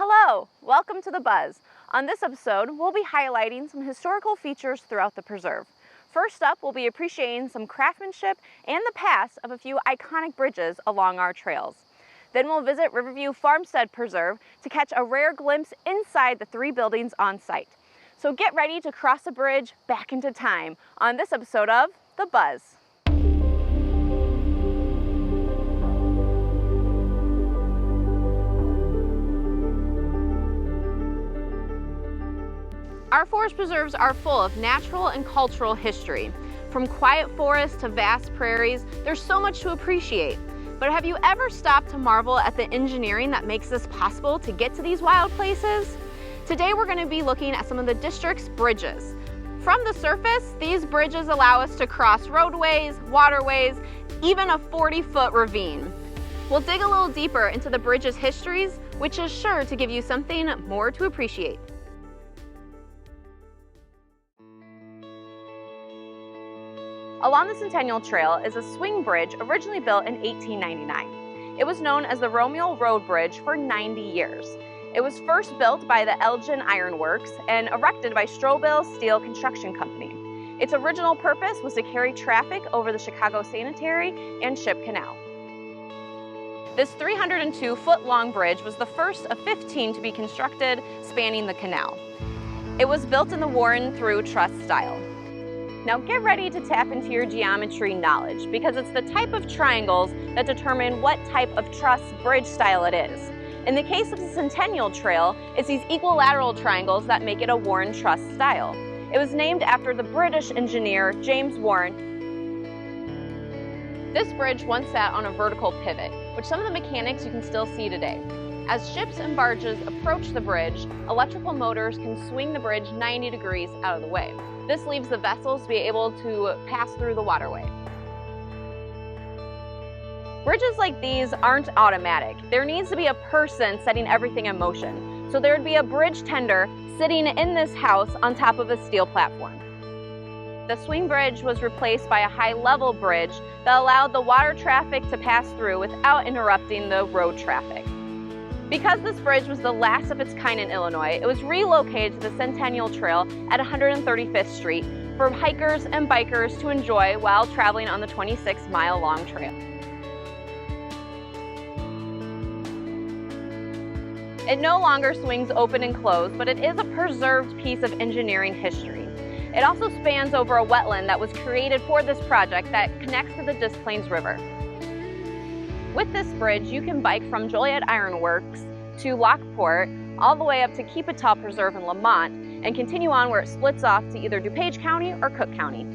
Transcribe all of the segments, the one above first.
Hello, welcome to The Buzz. On this episode, we'll be highlighting some historical features throughout the preserve. First up, we'll be appreciating some craftsmanship and the past of a few iconic bridges along our trails. Then we'll visit Riverview Farmstead Preserve to catch a rare glimpse inside the three buildings on site. So get ready to cross a bridge back into time on this episode of The Buzz. Our forest preserves are full of natural and cultural history. From quiet forests to vast prairies, there's so much to appreciate. But have you ever stopped to marvel at the engineering that makes this possible to get to these wild places? Today we're going to be looking at some of the district's bridges. From the surface, these bridges allow us to cross roadways, waterways, even a 40-foot ravine. We'll dig a little deeper into the bridge's histories, which is sure to give you something more to appreciate. Along the Centennial Trail is a swing bridge originally built in 1899. It was known as the Romeo Road Bridge for 90 years. It was first built by the Elgin Iron Works and erected by Strobel Steel Construction Company. Its original purpose was to carry traffic over the Chicago Sanitary and Ship Canal. This 302-foot-long bridge was the first of 15 to be constructed spanning the canal. It was built in the worn-through truss style. Now get ready to tap into your geometry knowledge because it's the type of triangles that determine what type of truss bridge style it is. In the case of the Centennial Trail, it's these equilateral triangles that make it a Warren truss style. It was named after the British engineer James Warren. This bridge once sat on a vertical pivot, which some of the mechanics you can still see today. As ships and barges approach the bridge, electrical motors can swing the bridge 90 degrees out of the way. This leaves the vessels to be able to pass through the waterway. Bridges like these aren't automatic. There needs to be a person setting everything in motion. So there would be a bridge tender sitting in this house on top of a steel platform. The swing bridge was replaced by a high-level bridge that allowed the water traffic to pass through without interrupting the road traffic. Because this bridge was the last of its kind in Illinois, it was relocated to the Centennial Trail at 135th Street for hikers and bikers to enjoy while traveling on the 26-mile-long trail. It no longer swings open and closed, but it is a preserved piece of engineering history. It also spans over a wetland that was created for this project that connects to the Des Plaines River. With this bridge, you can bike from Joliet Iron Works to Lockport, all the way up to Keepitall Preserve in Lamont, and continue on where it splits off to either DuPage County or Cook County.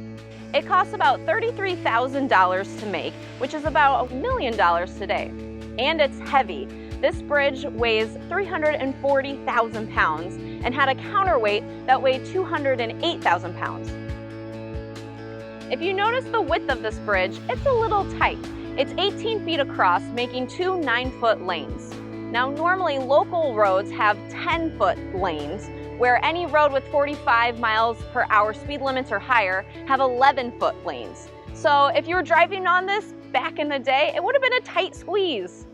It costs about $33,000 to make, which is about $1 million today. And it's heavy. This bridge weighs 340,000 pounds and had a counterweight that weighed 208,000 pounds. If you notice the width of this bridge, it's a little tight. It's 18 feet across, making two 9-foot lanes. Now, normally local roads have 10-foot lanes, where any road with 45 miles per hour speed limits or higher have 11-foot lanes. So if you were driving on this back in the day, it would have been a tight squeeze.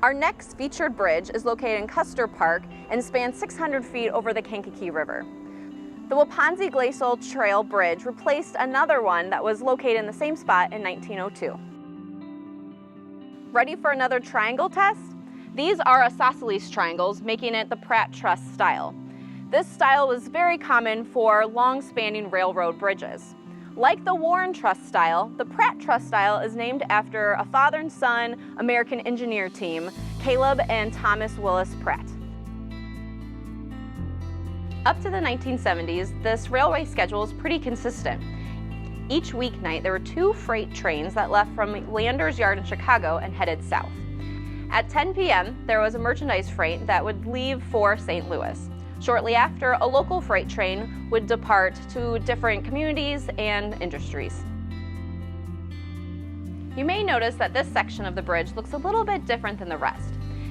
Our next featured bridge is located in Custer Park and spans 600 feet over the Kankakee River. The Wauponsee Glacial Trail Bridge replaced another one that was located in the same spot in 1902. Ready for another triangle test? These are isosceles triangles, making it the Pratt truss style. This style was very common for long-spanning railroad bridges. Like the Warren truss style, the Pratt truss style is named after a father and son American engineer team, Caleb and Thomas Willis Pratt. Up to the 1970s, this railway schedule was pretty consistent. Each weeknight, there were 2 freight trains that left from Landers Yard in Chicago and headed south. At 10 p.m., there was a merchandise freight that would leave for St. Louis. Shortly after, a local freight train would depart to different communities and industries. You may notice that this section of the bridge looks a little bit different than the rest.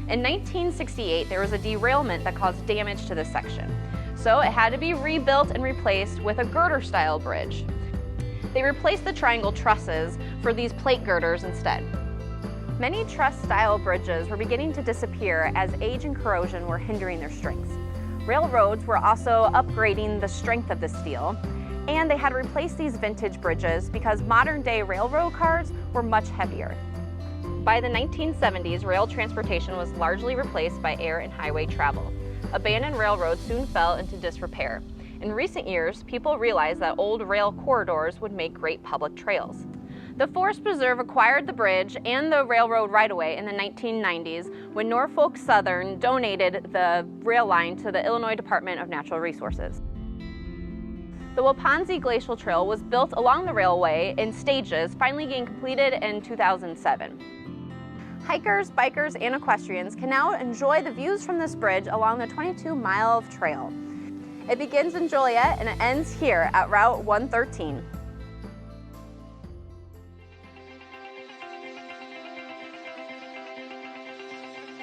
In 1968, there was a derailment that caused damage to this section. So it had to be rebuilt and replaced with a girder-style bridge. They replaced the triangle trusses for these plate girders instead. Many truss-style bridges were beginning to disappear as age and corrosion were hindering their strengths. Railroads were also upgrading the strength of the steel, and they had to replace these vintage bridges because modern-day railroad cars were much heavier. By the 1970s, rail transportation was largely replaced by air and highway travel. Abandoned railroads soon fell into disrepair. In recent years, people realized that old rail corridors would make great public trails. The Forest Preserve acquired the bridge and the railroad right-of-way in the 1990s when Norfolk Southern donated the rail line to the Illinois Department of Natural Resources. The Wauponsee Glacial Trail was built along the railway in stages, finally getting completed in 2007. Hikers, bikers, and equestrians can now enjoy the views from this bridge along the 22-mile trail. It begins in Joliet and it ends here at Route 113.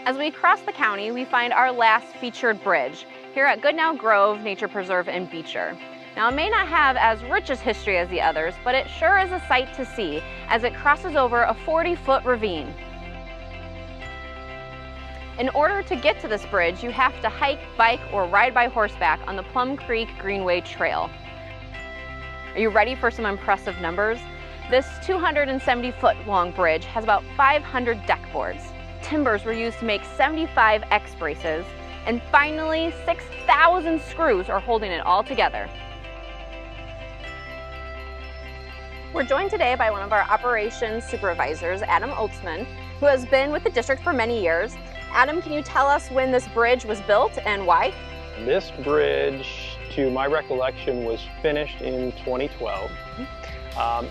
As we cross the county, we find our last featured bridge here at Goodnow Grove Nature Preserve in Beecher. Now, it may not have as rich a history as the others, but it sure is a sight to see as it crosses over a 40-foot ravine. In order to get to this bridge, you have to hike, bike, or ride by horseback on the Plum Creek Greenway Trail. Are you ready for some impressive numbers? This 270-foot long bridge has about 500 deck boards. Timbers were used to make 75 X braces, and finally 6,000 screws are holding it all together. We're joined today by one of our operations supervisors, Adam Oatsman, who has been with the district for many years. Adam, can you tell us when this bridge was built and why? This bridge, to my recollection, was finished in 2012.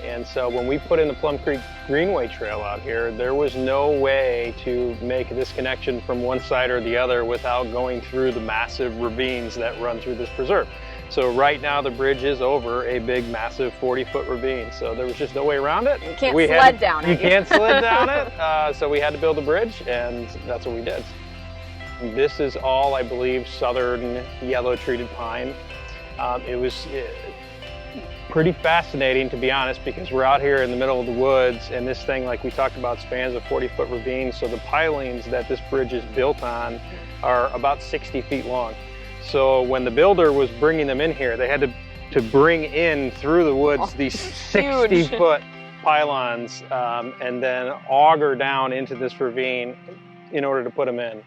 And so when we put in the Plum Creek Greenway Trail out here, there was no way to make this connection from one side or the other without going through the massive ravines that run through this preserve. So right now the bridge is over a big, massive 40-foot ravine. So there was just no way around it. You can't sled down it. You can't sled down it. So we had to build a bridge, and that's what we did. This is all, I believe, southern yellow-treated pine. It was pretty fascinating, to be honest, because we're out here in the middle of the woods, and this thing, like we talked about, spans a 40-foot ravine. So the pilings that this bridge is built on are about 60 feet long. So when the builder was bringing them in here, they had to bring in through the woods these 60-foot pylons and then auger down into this ravine in order to put them in.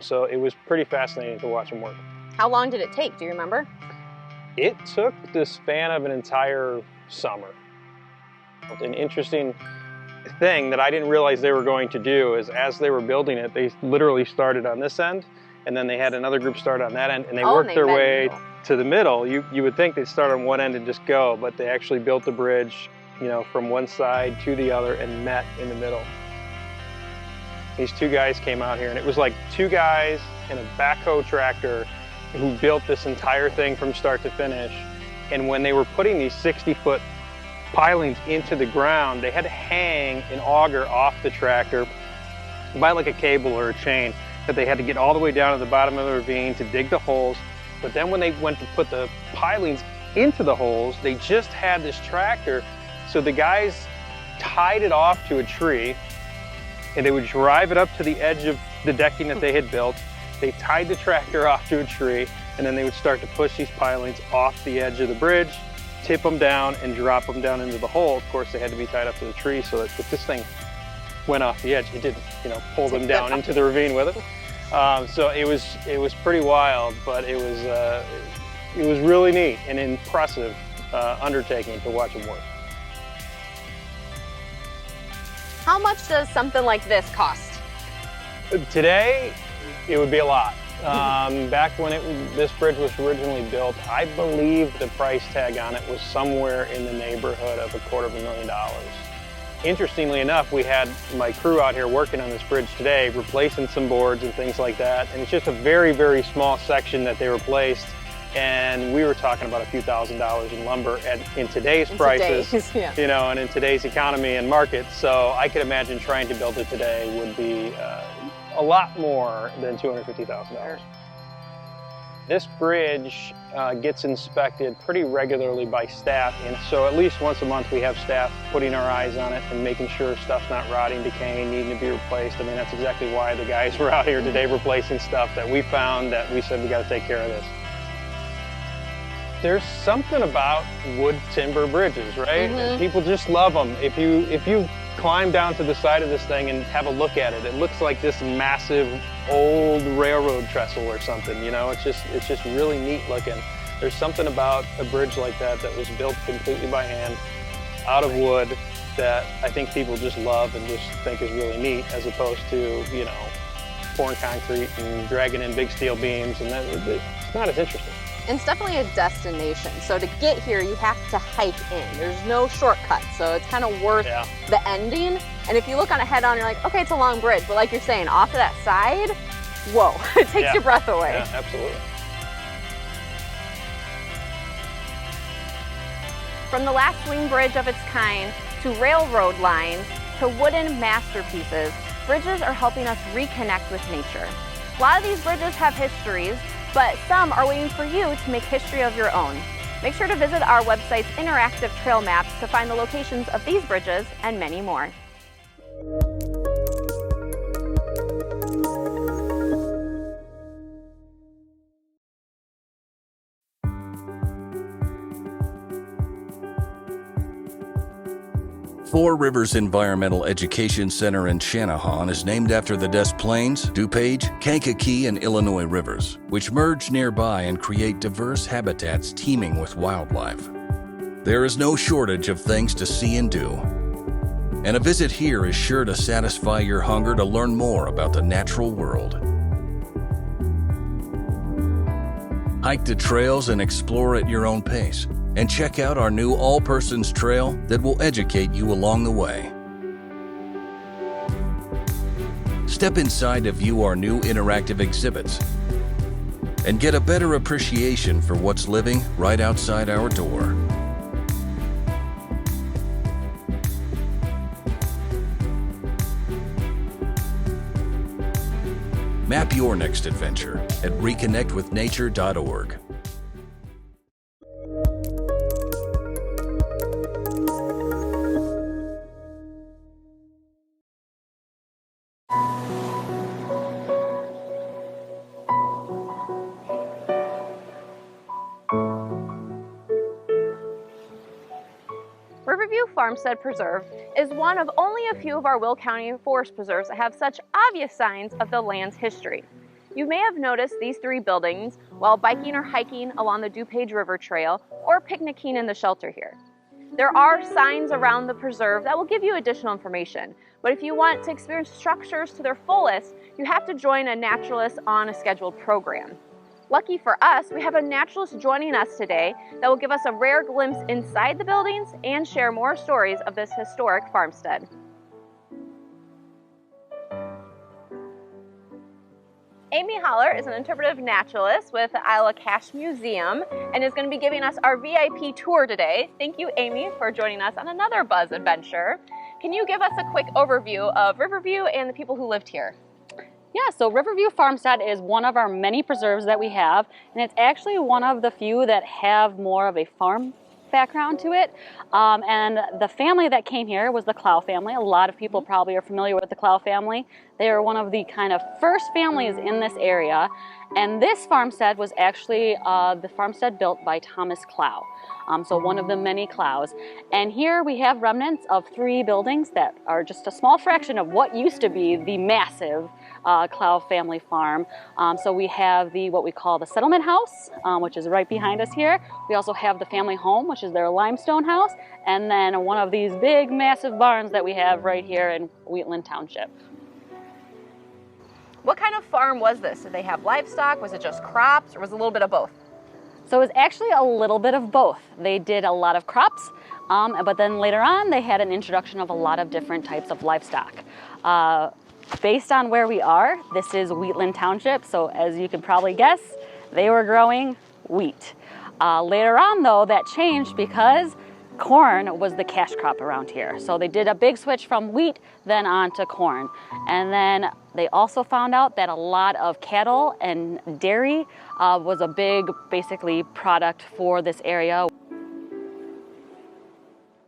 So it was pretty fascinating to watch them work. How long did it take? Do you remember? It took the span of an entire summer. An interesting thing that I didn't realize they were going to do is, as they were building it, they literally started on this end, and then they had another group start on that end, and they worked their way to the middle. You would think they'd start on one end and just go, but they actually built the bridge, you know, from one side to the other and met in the middle. These two guys came out here, and it was like two guys and a backhoe tractor who built this entire thing from start to finish. And when they were putting these 60-foot pilings into the ground, they had to hang an auger off the tractor by like a cable or a chain that they had to get all the way down to the bottom of the ravine to dig the holes. But then when they went to put the pilings into the holes, they just had this tractor. So the guys tied it off to a tree, and they would drive it up to the edge of the decking that they had built. They tied the tractor off to a tree, and then they would start to push these pilings off the edge of the bridge, tip them down, and drop them down into the hole. Of course, they had to be tied up to the tree so that if this thing went off the edge, it didn't, you know, pull them down into the ravine with it. So it was pretty wild, but it was really neat and impressive undertaking to watch them work. How much does something like this cost? Today, it would be a lot. Back when this bridge was originally built, I believe the price tag on it was somewhere in the neighborhood of $250,000. Interestingly enough, we had my crew out here working on this bridge today, replacing some boards and things like that. And it's just a very, very small section that they replaced. And we were talking about a few $1,000s in lumber in today's prices, yeah. You know, and in today's economy and market. So I could imagine trying to build it today would be a lot more than $250,000. This bridge gets inspected pretty regularly by staff, and so at least once a month we have staff putting our eyes on it and making sure stuff's not rotting, decaying, needing to be replaced. I mean, that's exactly why the guys were out here today replacing stuff that we found that we said we got to take care of this. There's something about wood timber bridges, right? Mm-hmm. People just love them. If you climb down to the side of this thing and have a look at it, it looks like this massive old railroad trestle or something, you know? It's just really neat looking. There's something about a bridge like that that was built completely by hand, out of wood, that I think people just love and just think is really neat, as opposed to, you know, pouring concrete and dragging in big steel beams, and it's not as interesting. And it's definitely a destination. So to get here, you have to hike in. There's no shortcut, so it's kind of worth the ending. And if you look on it head on, you're like, okay, it's a long bridge, but like you're saying, off to that side, whoa, it takes your breath away. Yeah, absolutely. From the last swing bridge of its kind, to railroad lines, to wooden masterpieces, bridges are helping us reconnect with nature. A lot of these bridges have histories, but some are waiting for you to make history of your own. Make sure to visit our website's interactive trail maps to find the locations of these bridges and many more. Four Rivers Environmental Education Center in Channahon is named after the Des Plaines, DuPage, Kankakee, and Illinois rivers, which merge nearby and create diverse habitats teeming with wildlife. There is no shortage of things to see and do, and a visit here is sure to satisfy your hunger to learn more about the natural world. Hike the trails and explore at your own pace, and check out our new all-persons trail that will educate you along the way. Step inside to view our new interactive exhibits and get a better appreciation for what's living right outside our door. Map your next adventure at reconnectwithnature.org. Riverview Farmstead Preserve is one of only a few of our Will County forest preserves that have such obvious signs of the land's history. You may have noticed these three buildings while biking or hiking along the DuPage River Trail or picnicking in the shelter here. There are signs around the preserve that will give you additional information, but if you want to experience structures to their fullest, you have to join a naturalist on a scheduled program. Lucky for us, we have a naturalist joining us today that will give us a rare glimpse inside the buildings and share more stories of this historic farmstead. Amy Holler is an interpretive naturalist with the Isle of Cache Museum and is going to be giving us our VIP tour today. Thank you, Amy, for joining us on another Buzz adventure. Can you give us a quick overview of Riverview and the people who lived here? Yeah, so Riverview Farmstead is one of our many preserves that we have, and it's actually one of the few that have more of a farm background to it. And the family that came here was the Clow family. A lot of people probably are familiar with the Clow family. They are one of the kind of first families in this area. And this farmstead was actually the farmstead built by Thomas Clow. So one of the many Clows. And here we have remnants of three buildings that are just a small fraction of what used to be the massive Clow family farm. So we have what we call the settlement house, which is right behind us here. We also have the family home, which is their limestone house, and then one of these big massive barns that we have right here in Wheatland Township. What kind of farm was this? Did they have livestock? Was it just crops, or was it a little bit of both? So it was actually a little bit of both. They did a lot of crops, but then later on they had an introduction of a lot of different types of livestock. Based on where we are, this is Wheatland Township, so as you can probably guess, they were growing wheat. Later on though, that changed because corn was the cash crop around here. So they did a big switch from wheat then on to corn. And then they also found out that a lot of cattle and dairy was a big, basically, product for this area.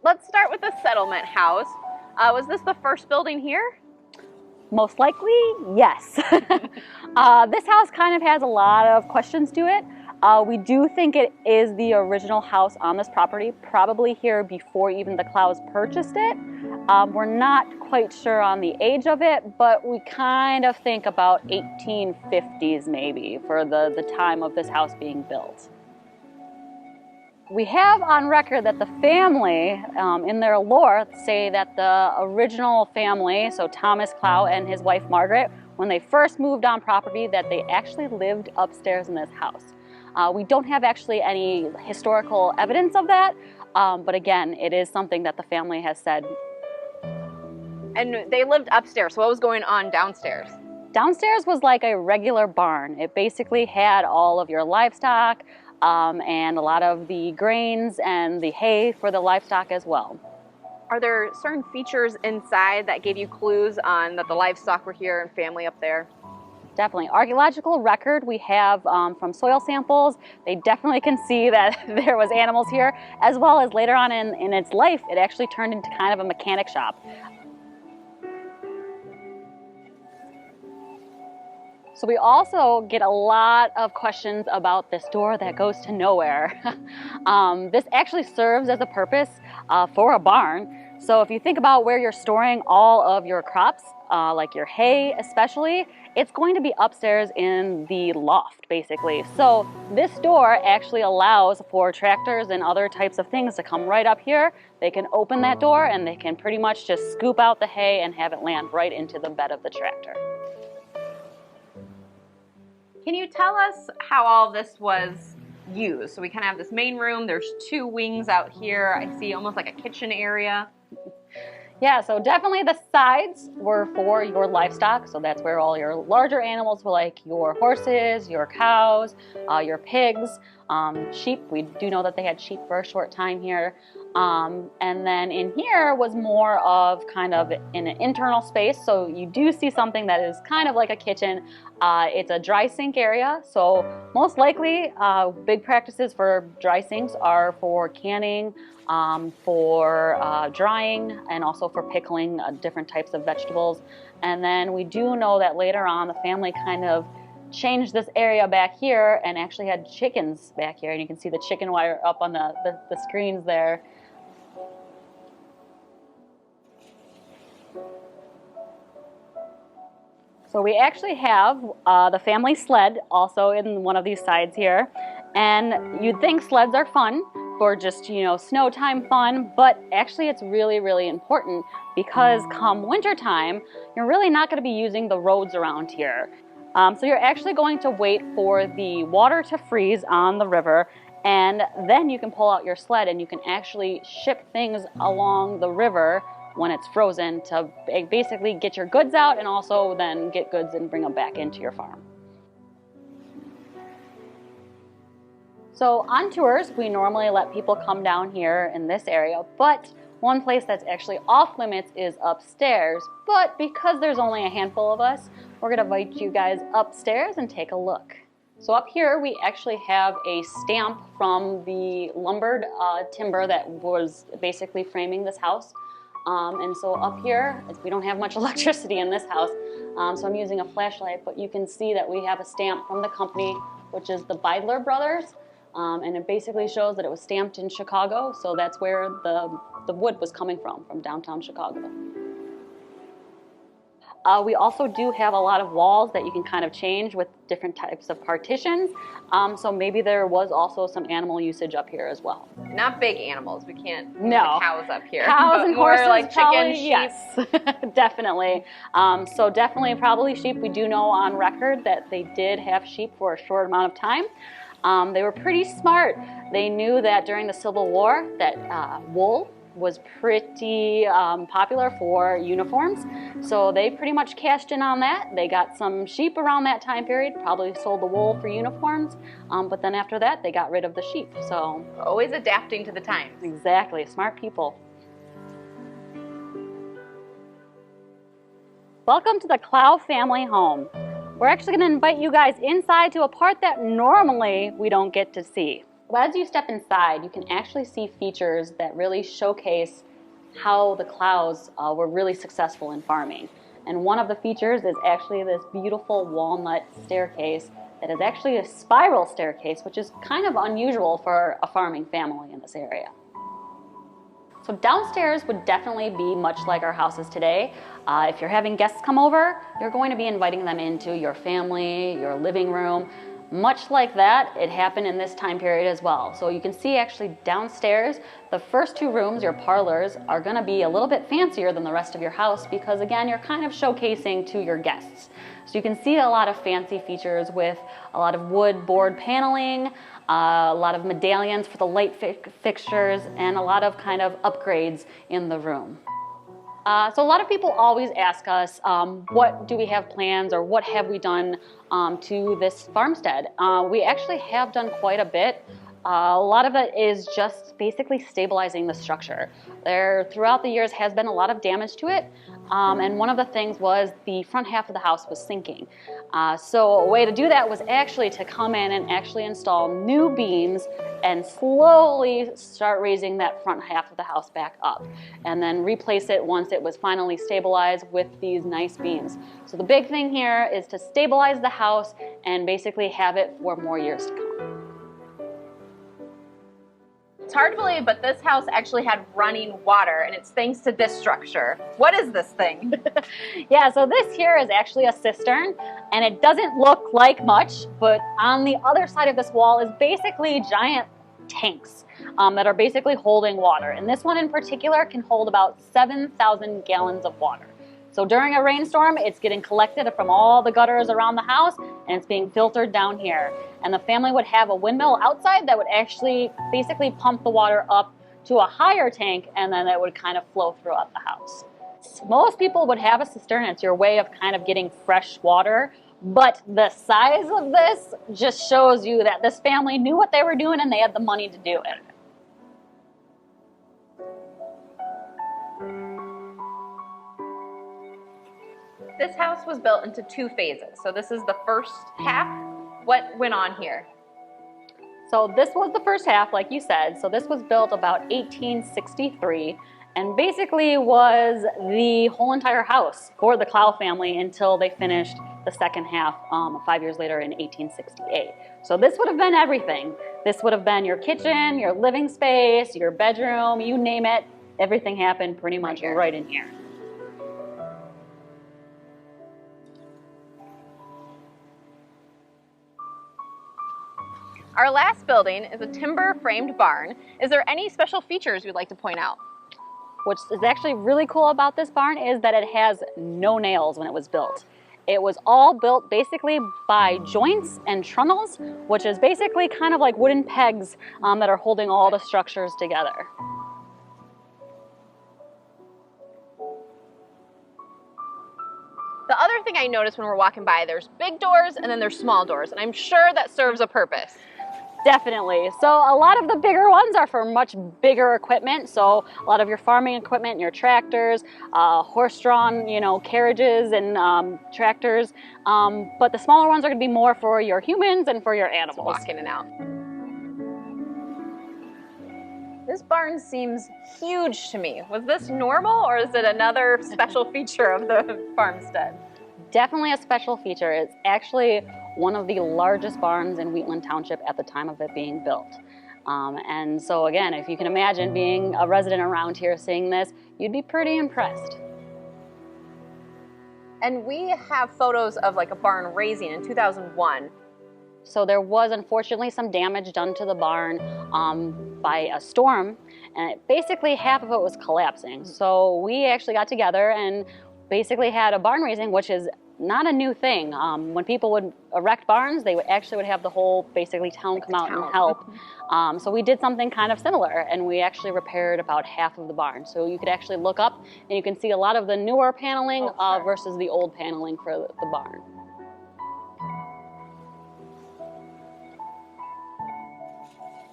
Let's start with the settlement house. Was this the first building here? Most likely, yes. This house kind of has a lot of questions to it. We do think it is the original house on this property, probably here before even the Clowes purchased it. We're not quite sure on the age of it, but we kind of think about 1850s maybe for the time of this house being built. We have on record that the family, in their lore, say that the original family, so Thomas Clow and his wife Margaret, when they first moved on property, that they actually lived upstairs in this house. We don't have actually any historical evidence of that, but again, it is something that the family has said. And they lived upstairs, so what was going on downstairs? Downstairs was like a regular barn. It basically had all of your livestock and a lot of the grains and the hay for the livestock as well. Are there certain features inside that gave you clues on that the livestock were here and family up there? Definitely. Archaeological record we have from soil samples. They definitely can see that there was animals here, as well as later on in its life, it actually turned into kind of a mechanic shop. So we also get a lot of questions about this door that goes to nowhere. This actually serves as a purpose for a barn. So if you think about where you're storing all of your crops, like your hay especially, it's going to be upstairs in the loft basically. So this door actually allows for tractors and other types of things to come right up here. They can open that door and they can pretty much just scoop out the hay and have it land right into the bed of the tractor. Can you tell us how all this was used? So we kind of have this main room, there's two wings out here. I see almost like a kitchen area. Yeah, so definitely the sides were for your livestock. So that's where all your larger animals were, like your horses, your cows, your pigs, sheep. We do know that they had sheep for a short time here. And then in here was more of kind of an internal space. So you do see something that is kind of like a kitchen. It's a dry sink area. So most likely big practices for dry sinks are for canning, for drying, and also for pickling different types of vegetables. And then we do know that later on the family kind of changed this area back here and actually had chickens back here. And you can see the chicken wire up on the screens there. So we actually have the family sled also in one of these sides here. And you'd think sleds are fun for just, snow time fun, but actually it's really, really important because come winter time, you're really not going to be using the roads around here. So you're actually going to wait for the water to freeze on the river, and then you can pull out your sled and you can actually ship things along the river when it's frozen to basically get your goods out and also then get goods and bring them back into your farm. So on tours, we normally let people come down here in this area, but one place that's actually off limits is upstairs. But because there's only a handful of us, we're gonna invite you guys upstairs and take a look. So up here, we actually have a stamp from the lumbered timber that was basically framing this house. And so up here, we don't have much electricity in this house, so I'm using a flashlight, but you can see that we have a stamp from the company, which is the Beidler Brothers. And it basically shows that it was stamped in Chicago, so that's where the wood was coming from downtown Chicago. We also do have a lot of walls that you can kind of change with different types of partitions, so maybe there was also some animal usage up here as well. Not big animals, we can't put No. cows up here. Cows but and more horses, like probably, chicken, sheep. yes, definitely. So definitely probably sheep. We do know on record that they did have sheep for a short amount of time. They were pretty smart. They knew that during the Civil War that wool was pretty popular for uniforms. So they pretty much cashed in on that. They got some sheep around that time period, probably sold the wool for uniforms, but then after that they got rid of the sheep. So always adapting to the times. Exactly, smart people. Welcome to the Clow family home. We're actually going to invite you guys inside to a part that normally we don't get to see. But as you step inside, you can actually see features that really showcase how the Clows were really successful in farming. And one of the features is actually this beautiful walnut staircase that is actually a spiral staircase, which is kind of unusual for a farming family in this area. So downstairs would definitely be much like our houses today. If you're having guests come over, you're going to be inviting them into your family, your living room. Much like that, it happened in this time period as well. So you can see actually downstairs, the first two rooms, your parlors, are going to be a little bit fancier than the rest of your house because again, you're kind of showcasing to your guests. So you can see a lot of fancy features with a lot of wood board paneling, a lot of medallions for the light fixtures, and a lot of kind of upgrades in the room. So a lot of people always ask us, what do we have plans or what have we done to this farmstead? We actually have done quite a bit. A lot of it is just basically stabilizing the structure. There, throughout the years, has been a lot of damage to it, and one of the things was the front half of the house was sinking. So a way to do that was actually to come in and actually install new beams and slowly start raising that front half of the house back up, and then replace it once it was finally stabilized with these nice beams. So the big thing here is to stabilize the house and basically have it for more years to come. It's hard to believe, but this house actually had running water, and it's thanks to this structure. What is this thing? Yeah, so this here is actually a cistern, and it doesn't look like much, but on the other side of this wall is basically giant tanks that are basically holding water. And this one in particular can hold about 7,000 gallons of water. So during a rainstorm, it's getting collected from all the gutters around the house, and it's being filtered down here. And the family would have a windmill outside that would actually basically pump the water up to a higher tank, and then it would kind of flow throughout the house. Most people would have a cistern. It's your way of kind of getting fresh water. But the size of this just shows you that this family knew what they were doing and they had the money to do it. This house was built into 2 phases. So this is the first half. What went on here? So this was the first half, like you said. So this was built about 1863 and basically was the whole entire house for the Clow family until they finished the second half 5 years later in 1868. So this would have been everything. This would have been your kitchen, your living space, your bedroom, you name it. Everything happened pretty much right in here. Our last building is a timber framed barn. Is there any special features you'd like to point out? What is actually really cool about this barn is that it has no nails when it was built. It was all built basically by joints and trunnels, which is basically kind of like wooden pegs that are holding all the structures together. The other thing I noticed when we're walking by, there's big doors and then there's small doors, and I'm sure that serves a purpose. Definitely. So a lot of the bigger ones are for much bigger equipment. So a lot of your farming equipment, your tractors, horse-drawn, carriages and tractors. But the smaller ones are going to be more for your humans and for your animals. Walk in and out. This barn seems huge to me. Was this normal, or is it another special feature of the farmstead? Definitely a special feature. It's actually one of the largest barns in Wheatland Township at the time of it being built. And so again, if you can imagine being a resident around here seeing this, you'd be pretty impressed. And we have photos of like a barn raising in 2001. So there was unfortunately some damage done to the barn by a storm, and basically half of it was collapsing. So we actually got together and basically had a barn raising, which is not a new thing. When people would erect barns, they would actually have the whole basically town come out and help. So we did something kind of similar, and we actually repaired about half of the barn. So you could actually look up and you can see a lot of the newer paneling versus the old paneling for the barn.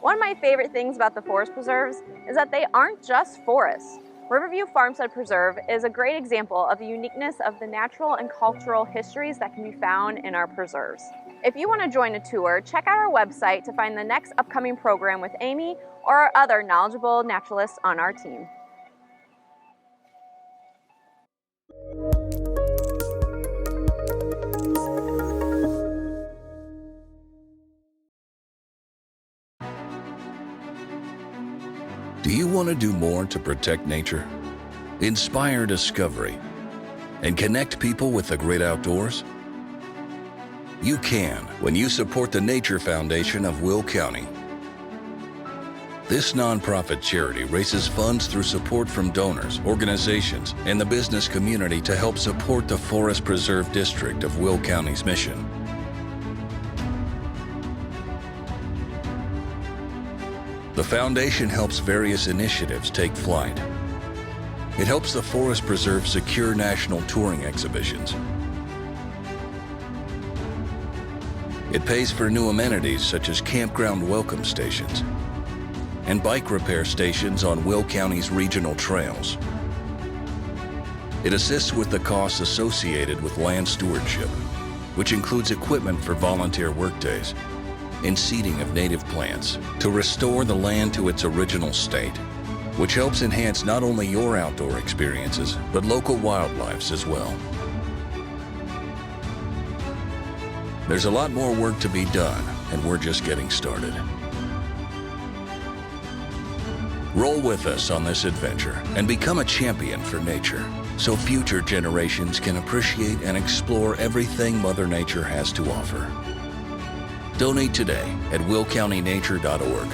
One of my favorite things about the forest preserves is that they aren't just forests. Riverview Farmstead Preserve is a great example of the uniqueness of the natural and cultural histories that can be found in our preserves. If you want to join a tour, check out our website to find the next upcoming program with Amy or our other knowledgeable naturalists on our team. Do you want to do more to protect nature, inspire discovery, and connect people with the great outdoors? You can when you support the Nature Foundation of Will County. This nonprofit charity raises funds through support from donors, organizations, and the business community to help support the Forest Preserve District of Will County's mission. The foundation helps various initiatives take flight. It helps the Forest Preserve secure national touring exhibitions. It pays for new amenities such as campground welcome stations and bike repair stations on Will County's regional trails. It assists with the costs associated with land stewardship, which includes equipment for volunteer workdays and seeding of native plants to restore the land to its original state, which helps enhance not only your outdoor experiences, but local wildlife's as well. There's a lot more work to be done, and we're just getting started. Roll with us on this adventure and become a champion for nature, so future generations can appreciate and explore everything Mother Nature has to offer. Donate today at willcountynature.org.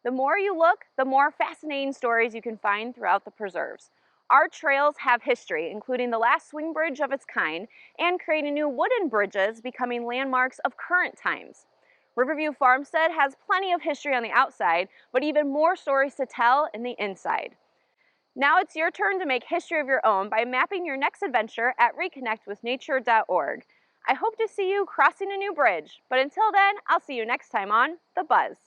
The more you look, the more fascinating stories you can find throughout the preserves. Our trails have history, including the last swing bridge of its kind and creating new wooden bridges becoming landmarks of current times. Riverview Farmstead has plenty of history on the outside, but even more stories to tell in the inside. Now it's your turn to make history of your own by mapping your next adventure at reconnectwithnature.org. I hope to see you crossing a new bridge, but until then, I'll see you next time on The Buzz.